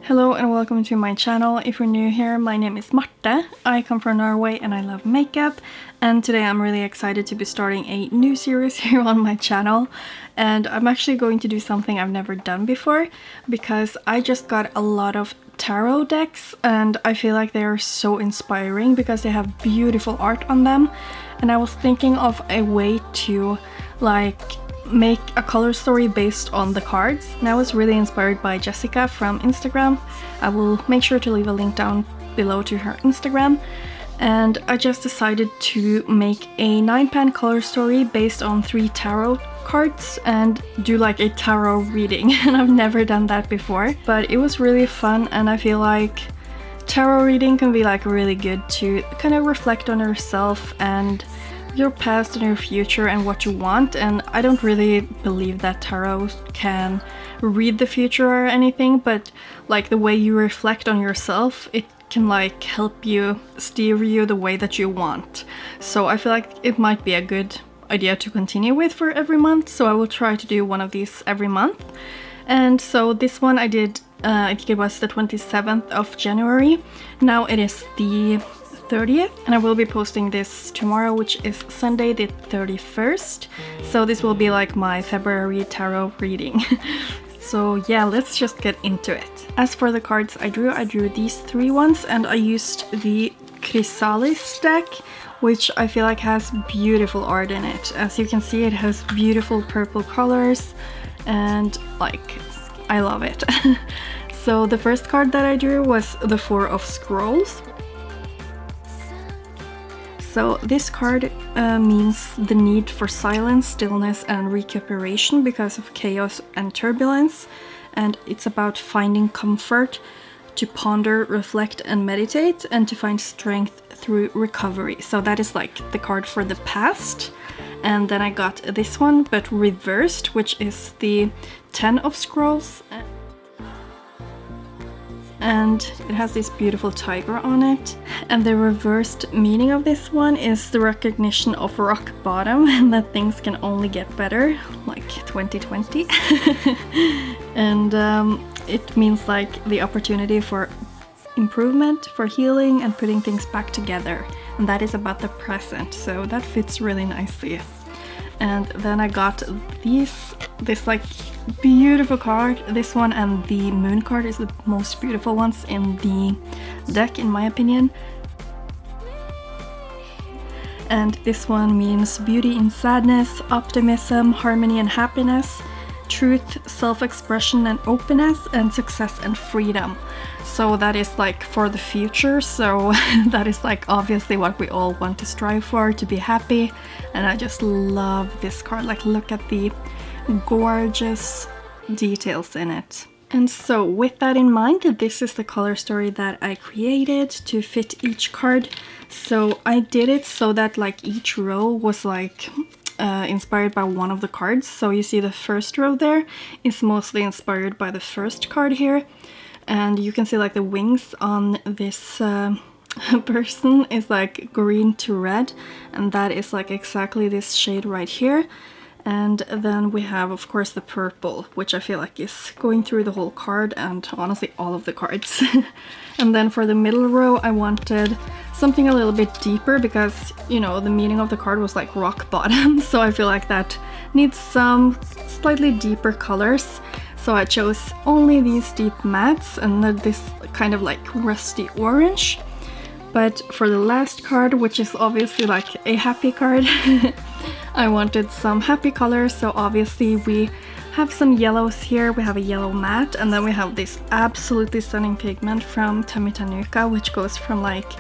Hello and welcome to my channel. If you're new here, my name is Marte. I come from Norway and I love makeup. And today I'm really excited to be starting a new series here on my channel. And I'm actually going to do something I've never done before because I just got a lot of tarot decks and I feel like they are so inspiring because they have beautiful art on them. And I was thinking of a way to make a color story based on the cards, and I was really inspired by Jessica from Instagram. I will make sure to leave a link down below to her Instagram, and I just decided to make a 9-pan color story based on 3 tarot cards and do like a tarot reading. And I've never done that before, but it was really fun, and I feel like tarot reading can be like really good to kind of reflect on yourself and your past and your future and what you want. And I don't really believe that tarot can read the future or anything, but like the way you reflect on yourself, it can like help you steer you the way that you want. So I feel like it might be a good idea to continue with for every month, so I will try to do one of these every month. And so this one I did, I think it was the 27th of January. Now it is the 30th, and I will be posting this tomorrow, which is Sunday the 31st. So this will be like my February tarot reading. So yeah, let's just get into it. As for the cards I drew these 3 ones, and I used the Chrysalis deck, which I feel like has beautiful art in it. As you can see, it has beautiful purple colors and like I love it. So the first card that I drew was the 4 of Scrolls. So this card means the need for silence, stillness and recuperation because of chaos and turbulence, and it's about finding comfort, to ponder, reflect and meditate, and to find strength through recovery. So that is like the card for the past. And then I got this one but reversed, which is the 10 of Scrolls. And it has this beautiful tiger on it. And the reversed meaning of this one is the recognition of rock bottom and that things can only get better, like 2020. And it means like the opportunity for improvement, for healing and putting things back together. And that is about the present, so that fits really nicely. And then I got this like beautiful card. This one and the moon card is the most beautiful ones in the deck in my opinion. And this one means beauty in sadness, optimism, harmony and happiness, truth, self-expression and openness, and success and freedom. So that is like for the future, so that is like obviously what we all want to strive for, to be happy. And I just love this card, like look at the gorgeous details in it. And so with that in mind, this is the color story that I created to fit each card. So I did it so that like each row was like inspired by one of the cards. So you see the first row there is mostly inspired by the first card here. And you can see like the wings on this person is like green to red, and that is like exactly this shade right here. And then we have of course the purple, which I feel like is going through the whole card and honestly all of the cards. And then for the middle row I wanted something a little bit deeper because, you know, the meaning of the card was like rock bottom, so I feel like that needs some slightly deeper colors. So I chose only these deep mattes and this kind of like rusty orange. But for the last card, which is obviously like a happy card, I wanted some happy colors. So obviously we have some yellows here. We have a yellow matte, and then we have this absolutely stunning pigment from Tanuka, which goes from like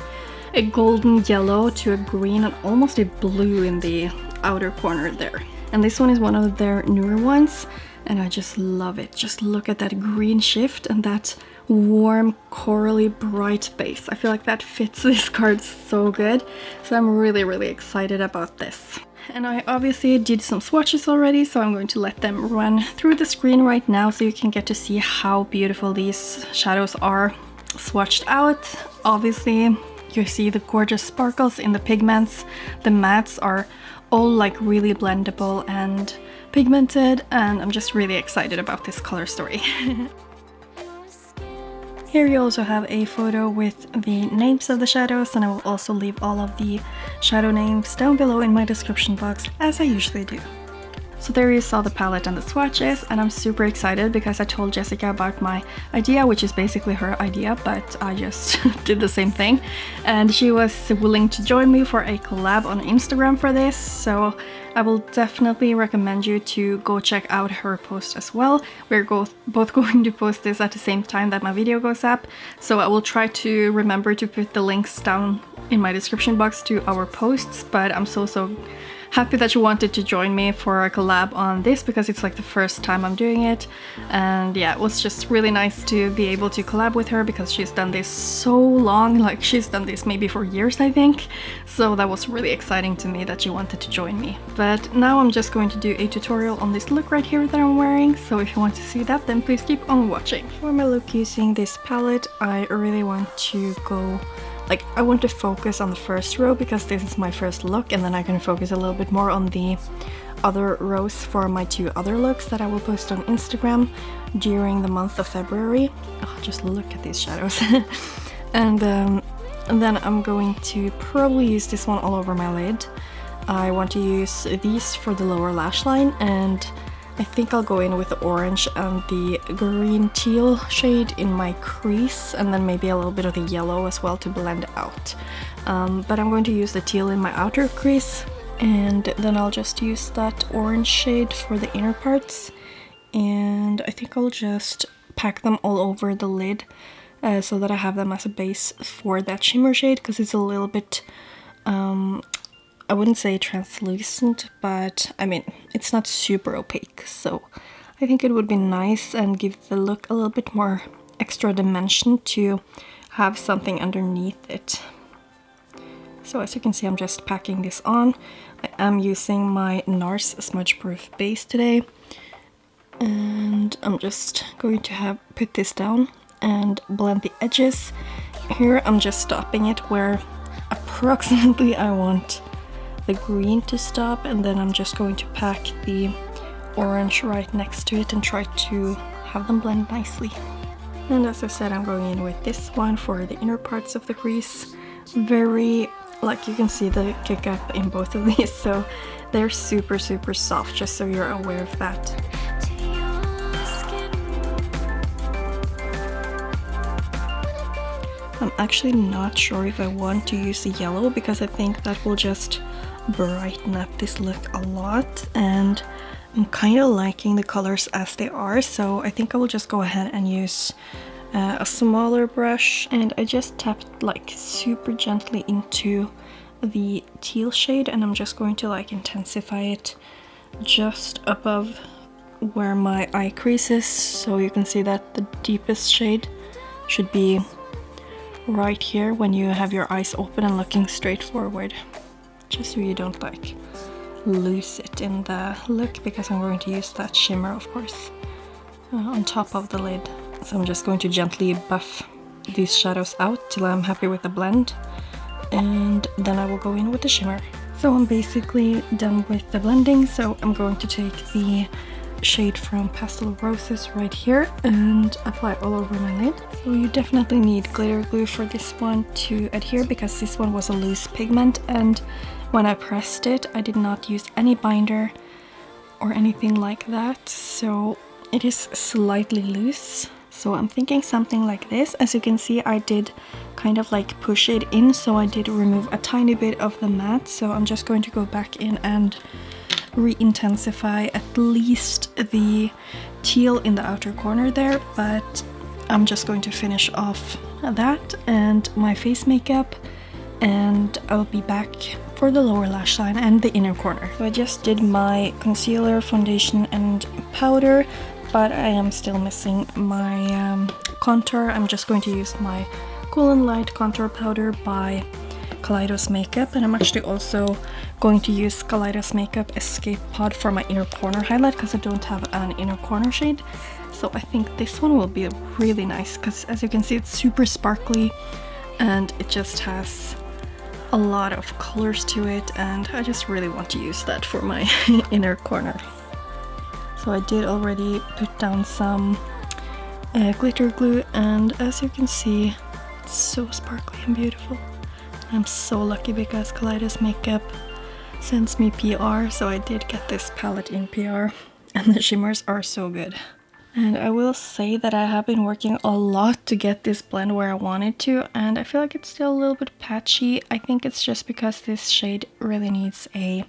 a golden yellow to a green and almost a blue in the outer corner there. And this one is one of their newer ones. And I just love it. Just look at that green shift and that warm, corally, bright base. I feel like that fits this card so good. So I'm really, really excited about this. And I obviously did some swatches already, so I'm going to let them run through the screen right now so you can get to see how beautiful these shadows are swatched out. Obviously, you see the gorgeous sparkles in the pigments. The mattes are all like really blendable and pigmented, and I'm just really excited about this color story. Here you also have a photo with the names of the shadows, and I will also leave all of the shadow names down below in my description box, as I usually do. So there you saw the palette and the swatches, and I'm super excited because I told Jessica about my idea, which is basically her idea, but I just did the same thing. And she was willing to join me for a collab on Instagram for this, so I will definitely recommend you to go check out her post as well. We're both going to post this at the same time that my video goes up, so I will try to remember to put the links down in my description box to our posts, but I'm so happy that you wanted to join me for a collab on this because it's like the first time I'm doing it, and yeah, it was just really nice to be able to collab with her because she's done this so long, like she's done this maybe for years I think, so that was really exciting to me that she wanted to join me. But now I'm just going to do a tutorial on this look right here that I'm wearing, so if you want to see that then please keep on watching. For my look using this palette, I really want to go I want to focus on the first row because this is my first look, and then I can focus a little bit more on the other rows for my 2 other looks that I will post on Instagram during the month of February. Oh, just look at these shadows. And then I'm going to probably use this one all over my lid. I want to use these for the lower lash line, and I think I'll go in with the orange and the green teal shade in my crease, and then maybe a little bit of the yellow as well to blend out. But I'm going to use the teal in my outer crease, and then I'll just use that orange shade for the inner parts, and I think I'll just pack them all over the lid so that I have them as a base for that shimmer shade, because it's a little bit I wouldn't say translucent, but I mean, it's not super opaque, so I think it would be nice and give the look a little bit more extra dimension to have something underneath it. So as you can see, I'm just packing this on. I am using my NARS smudge proof base today, and I'm just going to put this down and blend the edges. Here I'm just stopping it where approximately I want the green to stop, and then I'm just going to pack the orange right next to it and try to have them blend nicely. And as I said, I'm going in with this one for the inner parts of the crease. Very, like you can see the kick up in both of these, so they're super soft, just so you're aware of that. I'm actually not sure if I want to use the yellow because I think that will just brighten up this look a lot, and I'm kind of liking the colors as they are, so I think I will just go ahead and use a smaller brush, and I just tapped like super gently into the teal shade, and I'm just going to like intensify it just above where my eye crease is, so you can see that the deepest shade should be right here when you have your eyes open and looking straight forward, just so you don't like lose it in the look, because I'm going to use that shimmer of course on top of the lid. So I'm just going to gently buff these shadows out till I'm happy with the blend, and then I will go in with the shimmer. So I'm basically done with the blending, so I'm going to take the shade from Pastel Roses right here and apply all over my lid. So you definitely need glitter glue for this one to adhere, because this one was a loose pigment, and when I pressed it I did not use any binder or anything like that, so it is slightly loose. So I'm thinking something like this. As you can see, I did kind of like push it in, so I did remove a tiny bit of the matte, so I'm just going to go back in and re-intensify at least the teal in the outer corner there, but I'm just going to finish off that and my face makeup, and I'll be back for the lower lash line and the inner corner. So I just did my concealer, foundation and powder, but I am still missing my contour. I'm just going to use my Cool and Light contour powder by Kaleidos makeup, and I'm actually also going to use Kaleidos makeup Escape Pod for my inner corner highlight, because I don't have an inner corner shade. So I think this one will be really nice, because as you can see it's super sparkly and it just has a lot of colors to it, and I just really want to use that for my inner corner. So I did already put down some glitter glue, and as you can see, it's so sparkly and beautiful. I'm so lucky because Kaleidos makeup sends me PR, so I did get this palette in PR, and the shimmers are so good. And I will say that I have been working a lot to get this blend where I wanted to, and I feel like it's still a little bit patchy. I think it's just because this shade really needs a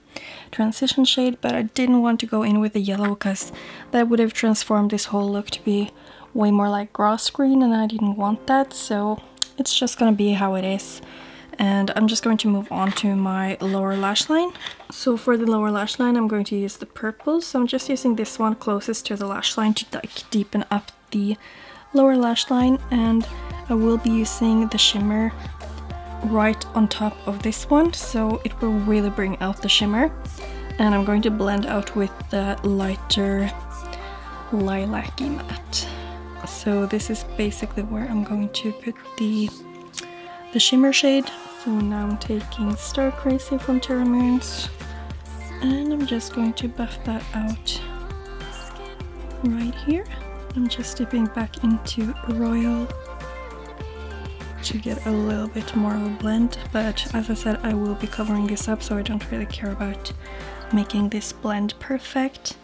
transition shade, but I didn't want to go in with the yellow because that would have transformed this whole look to be way more like grass green, and I didn't want that, so it's just gonna be how it is. And I'm just going to move on to my lower lash line. So for the lower lash line, I'm going to use the purple. So I'm just using this one closest to the lash line to like deepen up the lower lash line. And I will be using the shimmer right on top of this one, so it will really bring out the shimmer. And I'm going to blend out with the lighter lilac-y matte. So this is basically where I'm going to put the shimmer shade. So now I'm taking Star Crazy from Terra, and I'm just going to buff that out right here. I'm just dipping back into Royal to get a little bit more of a blend, but as I said, I will be covering this up, so I don't really care about making this blend perfect.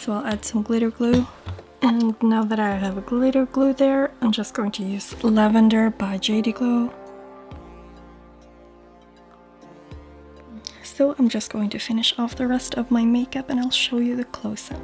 So I'll add some glitter glue. And now that I have a glitter glue there, I'm just going to use Lavender by JDGlow. So I'm just going to finish off the rest of my makeup and I'll show you the close-up.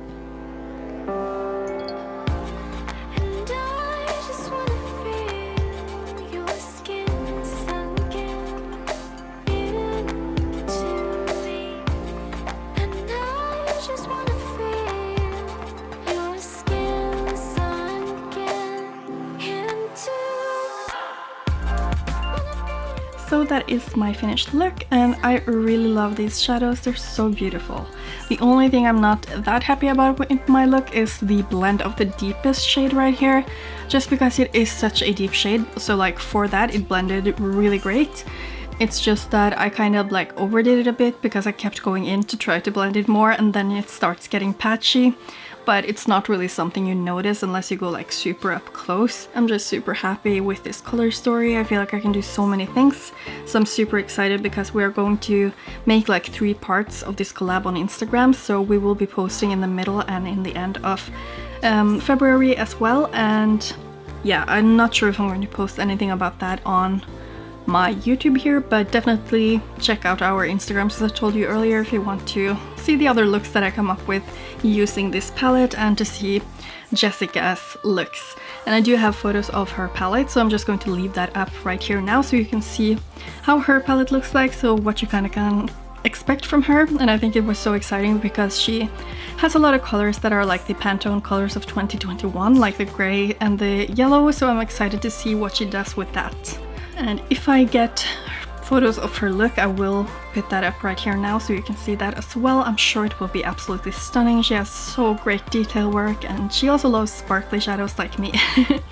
So that is my finished look, and I really love these shadows. They're so beautiful. The only thing I'm not that happy about with my look is the blend of the deepest shade right here, just because it is such a deep shade. So like for that, it blended really great. It's just that I kind of like overdid it a bit because I kept going in to try to blend it more, and then it starts getting patchy. But it's not really something you notice unless you go like super up close. I'm just super happy with this color story. I feel like I can do so many things. So I'm super excited because we're going to make like 3 parts of this collab on Instagram. So we will be posting in the middle and in the end of February as well. And yeah, I'm not sure if I'm going to post anything about that on my YouTube here, but definitely check out our Instagrams as I told you earlier if you want to see the other looks that I come up with using this palette and to see Jessica's looks. And I do have photos of her palette, so I'm just going to leave that up right here now so you can see how her palette looks like, so what you kind of can expect from her. And I think it was so exciting because she has a lot of colors that are like the Pantone colors of 2021, like the gray and the yellow, so I'm excited to see what she does with that. And if I get photos of her look, I will put that up right here now so you can see that as well. I'm sure it will be absolutely stunning. She has so great detail work, and she also loves sparkly shadows like me.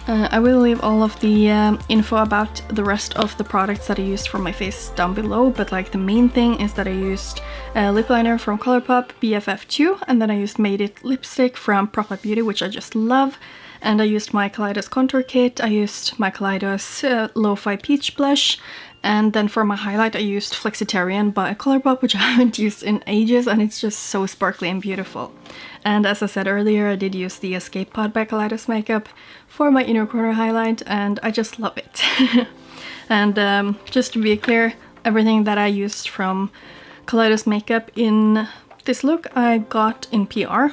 I will leave all of the info about the rest of the products that I used for my face down below, but like the main thing is that I used a lip liner from Colourpop, BFF2, and then I used Made It lipstick from Prop Up Beauty, which I just love. And I used my Kaleidos contour kit, I used my Kaleidos Lo-Fi Peach Blush, and then for my highlight I used Flexitarian by Colourpop, which I haven't used in ages, and it's just so sparkly and beautiful. And as I said earlier, I did use the Escape Pod by Kaleidos Makeup for my inner corner highlight, and I just love it. And just to be clear, everything that I used from Kaleidos Makeup in this look I got in PR.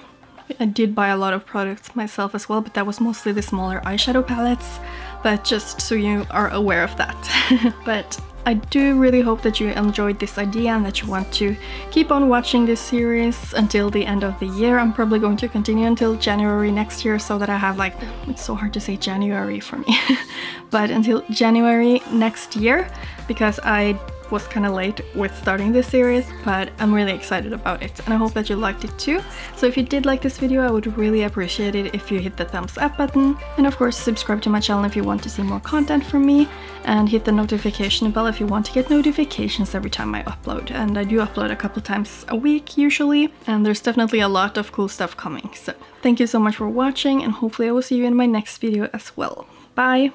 I did buy a lot of products myself as well, but that was mostly the smaller eyeshadow palettes, but just so you are aware of that. But I do really hope that you enjoyed this idea and that you want to keep on watching this series until the end of the year. I'm probably going to continue until January next year, so that I have like, it's so hard to say January for me, but until January next year, because I was kind of late with starting this series, but I'm really excited about it and I hope that you liked it too. So if you did like this video, I would really appreciate it if you hit the thumbs up button, and of course subscribe to my channel if you want to see more content from me, and hit the notification bell if you want to get notifications every time I upload. And I do upload a couple times a week usually, and there's definitely a lot of cool stuff coming. So thank you so much for watching, and hopefully I will see you in my next video as well. Bye!